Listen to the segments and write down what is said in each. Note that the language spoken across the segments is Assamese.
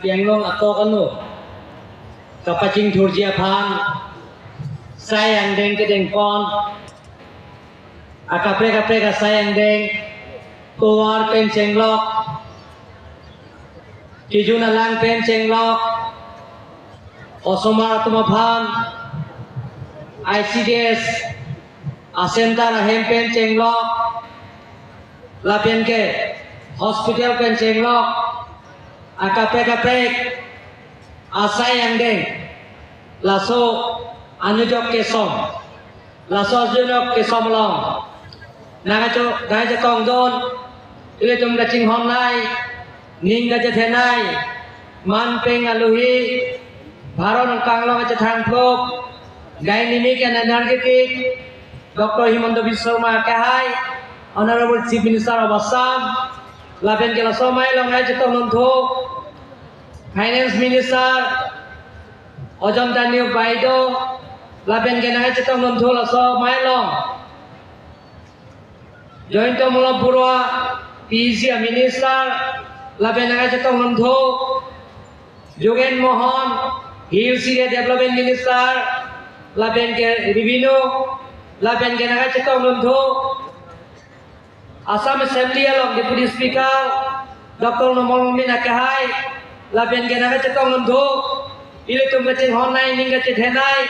Anglong atau kanu kachingthur aphan sayang deng ke deng pon akapre ka sayang deng kuar pen cenglok kijuna lang pen cenglok osomar aphan ICDS Assam CM pen cenglok lapen ke hospital pen cenglok akapre asai yang deng laso anujok kesom laso junok kesom long naga tong don ile tum gaching hon nai ning gaje thenai man peng aluhi bharon kanglong gaje thang plok dynamic and energetic Dr. Himanta Biswasarma.ahin Honorable Chief Minister of Assam lapen ke laso mai long gaje tong nonthok Finance Minister Ojon Daniel Baido lapen kenanga cetong nonthol aso mailong Joint Mula Pura PEC Minister lapen kenanga cetong nonthol Jogen Mohan Hills Area Development Minister lapen ke Revenue lapen kenanga cetong nonthol Assam Assembly of Deputy Speaker Dr. Himanta lapen kenanga cetong nonthol ile tum gaching honai ning gache thenai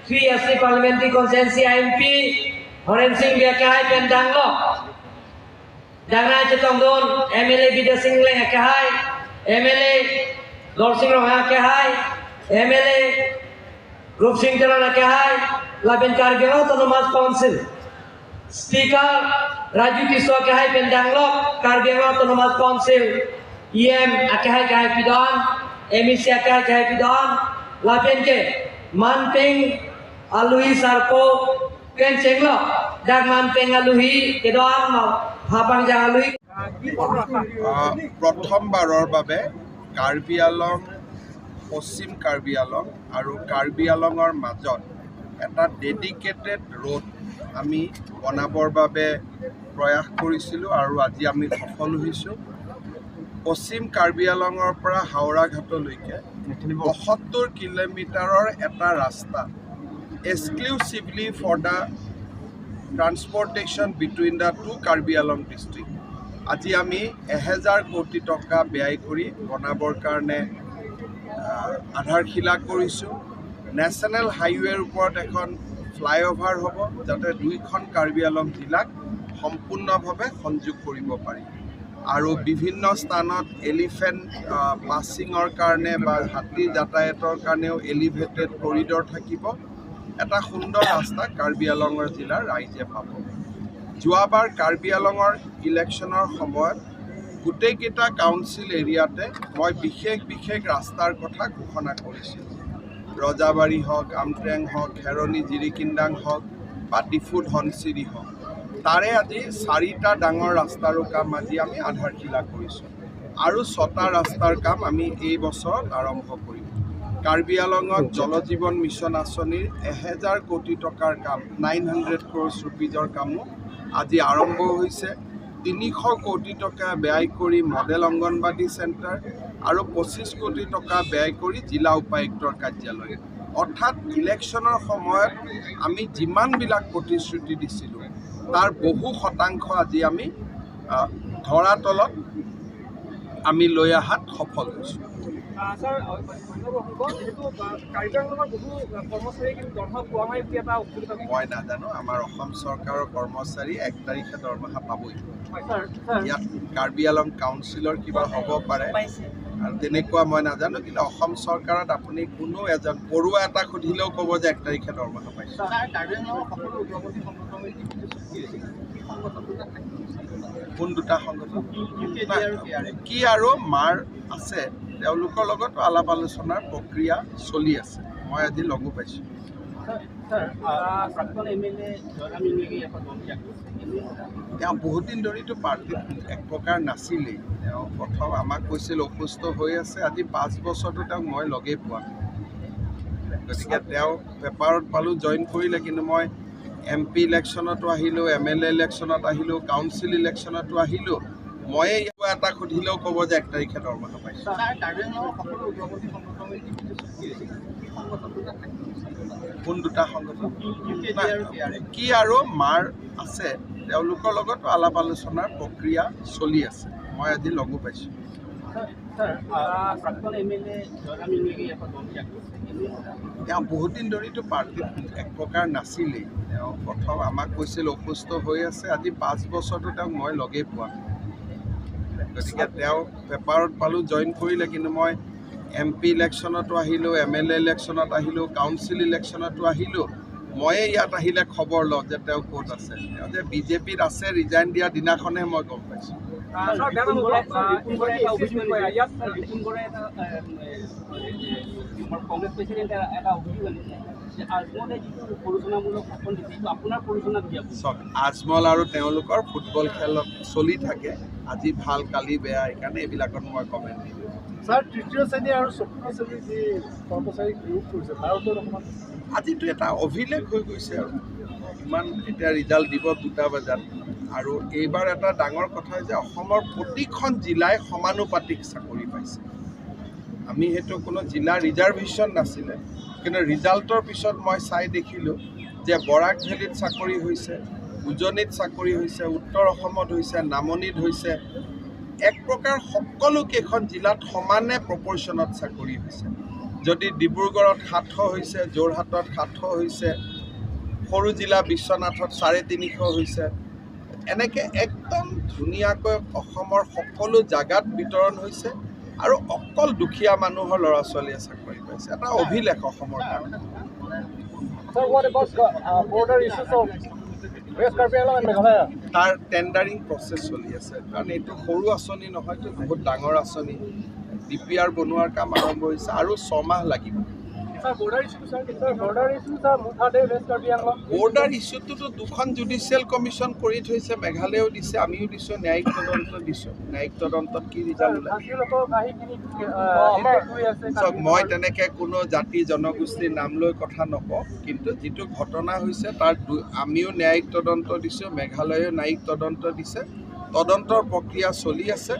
3 asli parliamentary constituency MP Horen Singh dia kahai pen danglo dangna cetong don MLA Bida Singh leng kahai MLA Lord Singh Roha kahai MLA Rup Singh Jalana kahai lapen Karbi Anglong Council Speaker Raju Kiswa kahai pen danglo Karbi Anglong Council EM kahai pidan MEC kahai pidan lapen ke manpeng aluhi sarko pen cenglo dak manpeng aluhi kedan habang jang aluhi প্ৰথমবাৰৰ বাবে কাৰ্বি আলং পশ্চিম কাৰ্বি আলং আৰু কাৰ্বি আলঙৰ মাজত এটা ডেডিকেটেড ৰোড আমি বনাবৰ বাবে প্ৰয়াস কৰিছিলোঁ আৰু আজি আমি সফল হৈছোঁ পশ্চিম কাৰ্বি আলঙৰ পৰা হাওৰা ঘাটলৈকে ৭২ কিলোমিটাৰৰ এটা ৰাস্তা exclusively for the transportation between the two Karbi আলং ডিষ্ট্ৰিক্ট আজি আমি ১,০০০ কোটি টকা ব্যয় কৰি বনাবৰ কাৰণে আধাৰশিলা কৰিছোঁ নেশ্যনেল হাইৱেৰ ওপৰত এখন ফ্লাইঅভাৰ হ'ব যাতে দুইখন কাৰ্বি আলং জিলাক সম্পূৰ্ণভাৱে সংযোগ কৰিব পাৰি আৰু বিভিন্ন স্থানত এলিফেণ্ট পাছিঙৰ কাৰণে বা হাতী যাতায়াতৰ কাৰণেও এলিভেটেড কৰিডৰ থাকিব এটা সুন্দৰ ৰাস্তা কাৰ্বি আলঙৰ জিলাৰ ৰাইজে পাব যোৱাবাৰ কাৰ্বি আলঙৰ ইলেকশ্যনৰ সময়ত গোটেইকেইটা কাউন্সিল এৰিয়াতে মই বিশেষ ৰাস্তাৰ কথা ঘোষণা কৰিছিলোঁ ৰজাবাৰী হওক আমট্ৰেং হওক খেৰণি জিৰিকিন্দাং হওক বা ডিফু ধনচিৰি হওক তাৰে আজি 4টা ডাঙৰ ৰাস্তাৰ কাম আজি আমি আধাৰশিলা কৰিছোঁ আৰু 6টা ৰাস্তাৰ কাম আমি এই বছৰত আৰম্ভ কৰিম কাৰ্বি আলঙত জল জীৱন মিছন আঁচনিৰ ১,০০০ কোটি টকাৰ কাম 900 crores rupeesৰ কামো আজি আৰম্ভ হৈছে ৩০০ কোটি টকা ব্যয় কৰি মডেল অংগনবাদী চেণ্টাৰ আৰু ২৫ কোটি টকা ব্যয় কৰি জিলা উপায়ুক্তৰ কাৰ্যালয় অৰ্থাৎ ইলেকশ্যনৰ সময়ত আমি যিমানবিলাক প্ৰতিশ্ৰুতি দিছিলোঁ তাৰ বহু শতাংশ আজি আমি ধৰাতলত আমি লৈ অহাত সফল হৈছোঁ মই নাজানো আমাৰ অসম চৰকাৰৰ কৰ্মচাৰী ১ তাৰিখে দৰমহা পাবই ইয়াত কাৰ্বি আলং কাউন্সিলৰ কিবা হ'ব পাৰে আৰু তেনেকুৱা মই নাজানো, কিন্তু অসম চৰকাৰত আপুনি কোনো এজন পৰুৱা এটা সুধিলেও ক'ব যে 1 তাৰিখে দৰমহা পাইছে। কোন দুটা সংগঠন কি আৰু মাৰ আছে, তেওঁলোকৰ লগত আলাপ আলোচনাৰ প্ৰক্ৰিয়া চলি আছে। মই আজি লগো পাইছোঁ। তেওঁ বহুত দিন ধৰিতো পাৰ্টিত এক প্ৰকাৰ নাছিলেই। তেওঁ প্ৰথম আমাক কৈছিল অসুস্থ হৈ আছে, আজি 5 বছৰটো তেওঁক মই লগেই পোৱা নাই। গতিকে তেওঁ পেপাৰত পালোঁ জইন কৰিলে, কিন্তু মই MP ইলেকশ্যনতো আহিলোঁ, MLA ইলেকশ্যনত আহিলোঁ, কাউন্সিল ইলেকশ্যনতো আহিলোঁ। ময়ে এটা সুধিলেও ক'ব যে 1 তাৰিখে দৰমহা পাইছোঁ। কোন দুটা সংগঠন কি আৰু মাৰ আছে, তেওঁলোকৰ লগত আলাপ আলোচনাৰ প্ৰক্ৰিয়া চলি আছে। মই আজি লগো পাইছোঁ। তেওঁ বহুত দিন ধৰিতো পাৰ্টিত এক প্ৰকাৰ নাছিলেই। তেওঁ প্ৰথম আমাক কৈছিল অসুস্থ হৈ আছে, আজি 5 বছৰটো তেওঁক মই লগেই পোৱা নাই। গতিকে তেওঁ পেপাৰত পালোঁ জইন কৰিলে, কিন্তু মই MP ইলেকশ্যনতো আহিলোঁ, MLA ইলেকশ্যনত আহিলোঁ, কাউন্সিল ইলেকশ্যনতো আহিলোঁ। ময়ে ইয়াত আহিলে খবৰ লওঁ যে তেওঁ ক'ত আছে। তেওঁ যে BJPত আছে, ৰিজাইন দিয়া দিনাখনহে মই গম পাইছোঁ। আজমল আৰু তেওঁলোকৰ ফুটবল খেলত চলি থাকে, আজি ভাল কালি বেয়া, সেইকাৰণে এইবিলাকত মই কমেণ্ট দিলোঁ। ছাৰ, তৃতীয় শ্ৰেণী আৰু চতুৰ্থ শ্ৰেণীৰ যি কৰ্মচাৰীক নিয়োগ কৰিছে, ভাৰতৰ অকণমান আজিতো এটা অভিলেখ হৈ গৈছে। আৰু ইমান এতিয়া ৰিজাল্ট দিব 2টা বজাত। আৰু এইবাৰ এটা ডাঙৰ কথা যে অসমৰ প্ৰতিখন জিলাই সমানুপাতিক চাকৰি পাইছে। আমি সেইটো কোনো জিলা ৰিজাৰ্ভেশ্যন নাছিলে, কিন্তু ৰিজাল্টৰ পিছত মই চাই দেখিলোঁ যে বৰাক ভেলীত চাকৰি হৈছে, উজনিত চাকৰি হৈছে, উত্তৰ অসমত হৈছে, নামনিত হৈছে। এক প্ৰকাৰ সকলোকেইখন জিলাত সমানে প্ৰপৰ্শ্যনত চাকৰি হৈছে। যদি ডিব্ৰুগড়ত 700 হৈছে, যোৰহাটত 700 হৈছে, সৰু জিলা বিশ্বনাথত 350 হৈছে। এনেকৈ একদম ধুনীয়াকৈ অসমৰ সকলো জাগাত বিতৰণ হৈছে, আৰু অকল দুখীয়া মানুহৰ ল'ৰা ছোৱালীয়ে চাকৰি পাইছে। এটা অভিলেখ অসমৰ কাৰণে। তাৰ টেণ্ডাৰিং প্ৰচেছ চলি আছে, কাৰণ এইটো সৰু আঁচনি নহয়তো, বহুত ডাঙৰ আঁচনি। DPR বনোৱাৰ কাম আৰম্ভ হৈছে, আৰু 6 মাহ লাগিব। বৰ্ডাৰ ইছ্যুটোতো 2খন জুডিচিয়েল কমিশ্যন কৰি থৈছে, মেঘালয়েও দিছে, আমিও দিছোঁ, ন্যায়িক তদন্ত দিছোঁ। ন্যায়িক তদন্তত কি ৰিজাল্ট ওলায়? চাওক, মই তেনেকৈ কোনো জাতি জনগোষ্ঠীৰ নাম লৈ কথা নকওঁ, কিন্তু যিটো ঘটনা হৈছে তাৰ আমিও ন্যায়িক তদন্ত দিছোঁ, মেঘালয়েও ন্যায়িক তদন্ত দিছে। তদন্তৰ প্ৰক্ৰিয়া চলি আছে,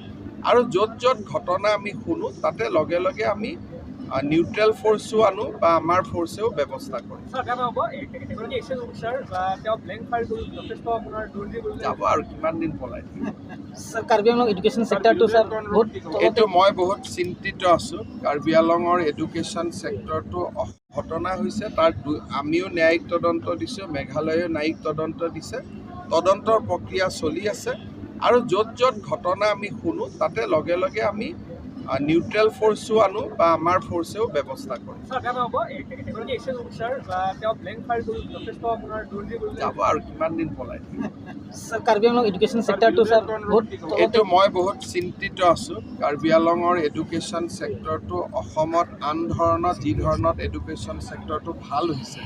আৰু য'ত য'ত ঘটনা আমি শুনো তাতে লগে লগে আমি নিউট্ৰেল ফ'ৰ্চো আনো বা আমাৰ ফ'ৰ্চেও ব্যৱস্থা কৰোঁ। যাব আৰু কিমান দিন পলাই থাকিব। কাৰ্বি আংলং এডুকেশ্যন চেক্টৰটো ছাৰ এইটো মই বহুত চিন্তিত আছোঁ। কাৰ্বি আংলঙৰ এডুকেশ্যন চেক্টৰটো ঘটনা হৈছে, তাৰ আমিও ন্যায়িক তদন্ত দিছোঁ, মেঘালয়েও ন্যায়িক তদন্ত দিছে। তদন্তৰ প্ৰক্ৰিয়া চলি আছে, আৰু য'ত য'ত ঘটনা আমি শুনো তাতে লগে লগে আমি নিউট্ৰেল ফ'ৰ্চো আনো বা আমাৰ ফ'ৰ্চেও ব্যৱস্থা কৰোঁ। যাব আৰু কিমান দিন পলাই থাকিব। কাৰ্বি আংলং এডুকেশ্যন চেক্টৰটো ছাৰ এইটো মই বহুত চিন্তিত আছোঁ। কাৰ্বি আংলঙৰ এডুকেশ্যন চেক্টৰটো অসমত আন ধৰণত যি ধৰণত এডুকেশ্যন চেক্টৰটো ভাল হৈছে,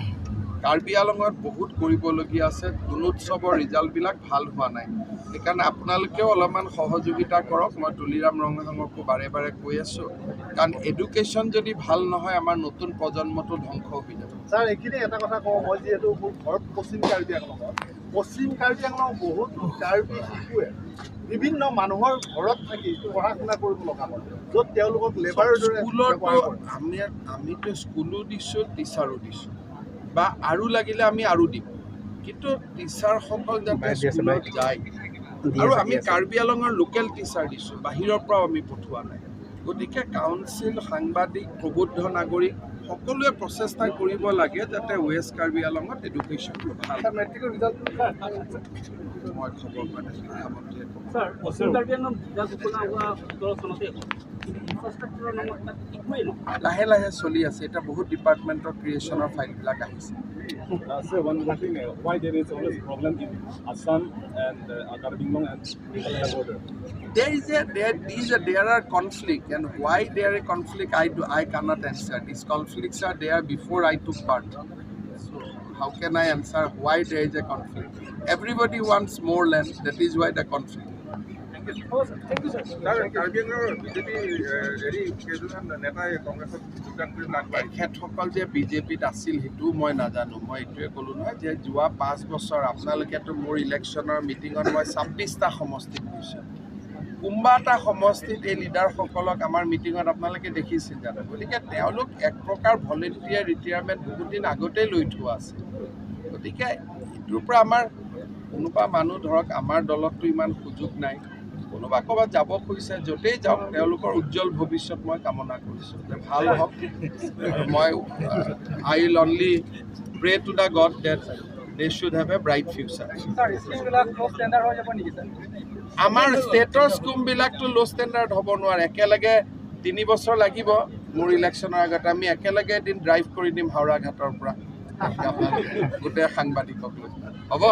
কাৰ্বি আংলঙত বহুত কৰিবলগীয়া আছে। গুণোৎসৱৰ ৰিজাল্টবিলাক ভাল হোৱা নাই, সেইকাৰণে আপোনালোকেও অলপমান সহযোগিতা কৰক। মই তুলিৰাম ৰঙাঙকো বাৰে বাৰে কৈ আছোঁ, কাৰণ এডুকেশ্যন যদি ভাল নহয় আমাৰ নতুন প্ৰজন্মটো ধ্বংস হৈ যাব। ছাৰ, এইখিনি এটা কথা কওঁ, মই যিহেতু মোৰ ঘৰ পশ্চিম কাৰ্বি আংলঙত, পশ্চিম কাৰ্বি আংলং বহুত কাৰ্বি শিশুৱে বিভিন্ন মানুহৰ ঘৰত থাকি পঢ়া শুনা কৰিব লগা হয়, য'ত তেওঁলোকক লেবাৰৰ দৰে আমিতো স্কুলো দিছোঁ, টিচাৰো দিছোঁ, বা আৰু লাগিলে আমি আৰু দিম, কিন্তু টিচাৰসকল যাতে স্কুলত যায়। আৰু আমি কাৰ্বি আংলঙৰ লোকেল টিচাৰ দিছোঁ, বাহিৰৰ পৰাও আমি পঠোৱা নাই। গতিকে কাউন্সিল, সাংবাদিক, প্ৰবুদ্ধ নাগৰিক সকলোৱে প্ৰচেষ্টা কৰিব লাগে যাতে ৱেষ্ট কাৰ্বি আংলঙত এডুকেশ্যনটো ভাল হয়। মেট্ৰিকৰ ৰিজাল্ট মই খবৰ পালে শিক্ষামন্ত্ৰীয়ে ক'ব। স্যাৰ পশ্চিম কাৰ্বি আংলং জিলা ঘোষণা হোৱা 17 চনতে ইনফ্ৰাষ্ট্ৰাকচাৰৰ নামত তাত একোৱেই নহয়। লাহে লাহে চলি আছে এতিয়া বহুত ডিপাৰ্টমেণ্টৰ ক্ৰিয়েশ্যনৰ ফাইলবিলাক আহিছে Sir, one more thing, why there is always problem in Assam and Karbi Anglong and Meghalaya border? there are conflict and why there are conflict I cannot answer. These conflicts are there before I took part. So how can I answer why there is a conflict? Everybody wants more land, that is why the conflict. Karbi আংলঙৰ বিজেপি কেইজনমান নেতাই কংগ্ৰেছত যোগদান কৰি আগবাঢ়ি তেখেতসকল যে বিজেপিত আছিল সেইটোও মই নাজানো মই এইটোৱে ক'লোঁ নহয় যে যোৱা 5 বছৰ আপোনালোকেতো মোৰ ইলেকশ্যনৰ মিটিঙত মই 26টা সমষ্টিত গৈছোঁ কোনোবা এটা সমষ্টিত এই লিডাৰসকলক আমাৰ মিটিঙত আপোনালোকে দেখিছিল জানো গতিকে তেওঁলোক এক প্ৰকাৰ ভলেণ্টিয়াৰ ৰিটায়াৰমেণ্ট বহুত দিন আগতেই লৈ থোৱা আছে গতিকে এইটোৰ পৰা আমাৰ কোনোবা মানুহ ধৰক আমাৰ দলততো ইমান সুযোগ নাই কোনোবা ক'ৰবাত যাব খুজিছে য'তেই যাওক তেওঁলোকৰ উজ্জ্বল ভৱিষ্যত মই কামনা কৰিছোঁ যে ভাল হওক মই I will only pray to the god that they should have a bright future আমাৰ ষ্টেটৰ স্কুমবিলাকতো ল' ষ্টেণ্ডাৰ্ড হ'ব নোৱাৰে একেলগে 3 বছৰ লাগিব মোৰ ইলেকশ্যনৰ আগতে আমি একেলগে এদিন ড্ৰাইভ কৰি দিম হাওৰা ঘাটৰ পৰা গোটেই সাংবাদিকক লৈ হ'ব